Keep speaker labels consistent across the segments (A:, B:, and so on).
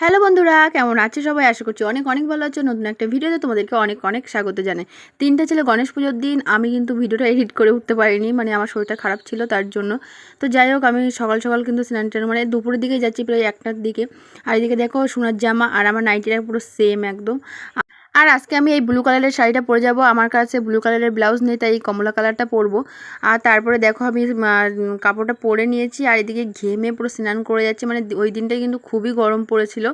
A: Hello বন্ধুরা, কেমন আছো সবাই? আশা করছি অনেক অনেক ভালো আছো। নতুন একটা ভিডিওতে তোমাদেরকে অনেক অনেক স্বাগত জানাই। 3টা ছিল গণেশ পুজোর দিন। আমি কিন্তু ভিডিওটা এডিট করে উঠতে পারিনি, মানে আমার শরীরটা খারাপ ছিল তার জন্য। তো যাই হোক, আমি সকাল সকাল কিন্তু স্নান টান মানে দুপুরের দিকে যাচ্ছি, প্রায় 1টার দিকে। আর এদিকে দেখো সোনার জামা আর আমার নাইটিটা পুরো সেম একদম। আর আজকে আমি এই ব্লু কালারের শাড়িটা পরে যাব। আমার কাছে ব্লু কালারের ব্লাউজ নেই, তাই এই কমলা কালারটা পরবো। আর তারপরে দেখো আমি কাপড়টা পরে নিয়েছি, আর এদিকে ঘেমে পুরো স্নান করে যাচ্ছে। মানে ওই দিনটাই কিন্তু খুবই গরম পড়েছিল।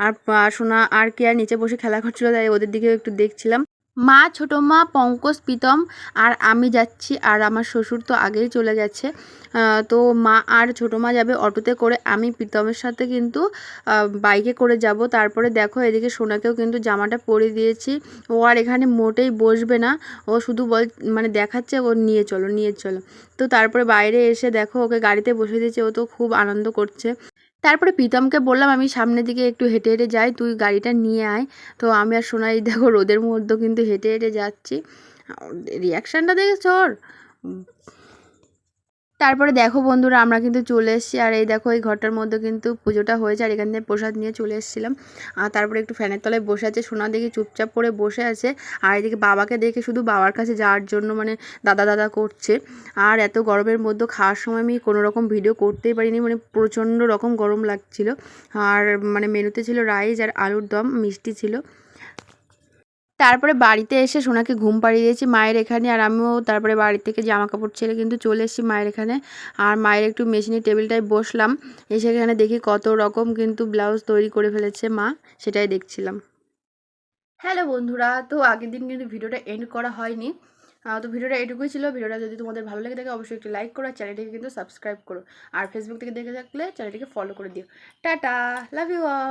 A: আর সোনা আর কে আর নিচে বসে খেলা করছিল, তাই ওদের দিকেও একটু দেখছিলাম। মা, ছোটো মা, পঙ্কজ, প্রীতম আর আমি যাচ্ছি। আর আমার শ্বশুর তো আগেই চলে গেছে। তো মা আর ছোটো মা যাবে অটোতে করে, আমি প্রীতমের সাথে কিন্তু বাইকে করে যাব। তারপরে দেখো এদিকে সোনাকেও কিন্তু জামাটা পরিয়ে দিয়েছি। ও আর এখানে মোটেই বসবে না, ও শুধু মানে দেখাচ্ছে ও নিয়ে চলো নিয়ে চলো। তো তারপরে বাইরে এসে দেখো ওকে গাড়িতে বসে দিয়েছে, ও তো খুব আনন্দ করছে। তারপরে প্রীতমকে বললাম আমি সামনের দিকে একটু হেঁটে হেঁটে যাই, তুই গাড়িটা নিয়ে আয়। তো আমি আর সোনাই দেখো রোদের মধ্যে কিন্তু হেঁটে হেঁটে যাচ্ছি। রিয়াকশানটা দেখেছ ওর? তারপরে দেখো বন্ধুরা, আমরা কিন্তু চলে এসেছি। আর এই দেখো এই ঘরটার মধ্যে কিন্তু পুজোটা হয়েছে, আর এখান থেকে প্রসাদ নিয়ে চলে এসেছিলাম। আর তারপরে একটু ফ্যানের তলায় বসে আছে সোনা, দেখি চুপচাপ করে বসে আছে। আর এদিকে বাবাকে দেখে শুধু বাবার কাছে যাওয়ার জন্য মানে দাদা দাদা করছে। আর এত গরমের মধ্যে খাওয়ার সময় আমি কোনো রকম ভিডিও করতেই পারিনি, মানে প্রচণ্ড রকম গরম লাগছিল। আর মানে মেনুতে ছিল রাইস আর আলুর দম, মিষ্টি ছিল। তারপরে বাড়িতে এসে সোনাকে ঘুম পাড়িয়ে দিয়েছি মায়ের এখানে। আর আমিও তারপরে বাড়ি থেকে জামা কাপড় ছেড়ে কিন্তু চলে এসেছি মায়ের এখানে। আর মায়ের একটু মেশিনের টেবিলটায় বসলাম। এসে এখানে দেখি কত রকম কিন্তু ব্লাউজ তৈরি করে ফেলেছে মা, সেটাই দেখছিলাম। হ্যালো বন্ধুরা, তো আগের দিন কিন্তু ভিডিওটা এন্ড করা হয়নি। তো ভিডিওটা এটুকুই ছিল। ভিডিওটা যদি তোমাদের ভালো লেগে থাকে অবশ্যই একটু লাইক করো, আর চ্যানেলটিকে কিন্তু সাবস্ক্রাইব করো। আর ফেসবুক থেকে দেখে থাকলে চ্যানেলটিকে ফলো করে দিও। টাটা, লাভ ইউ অল।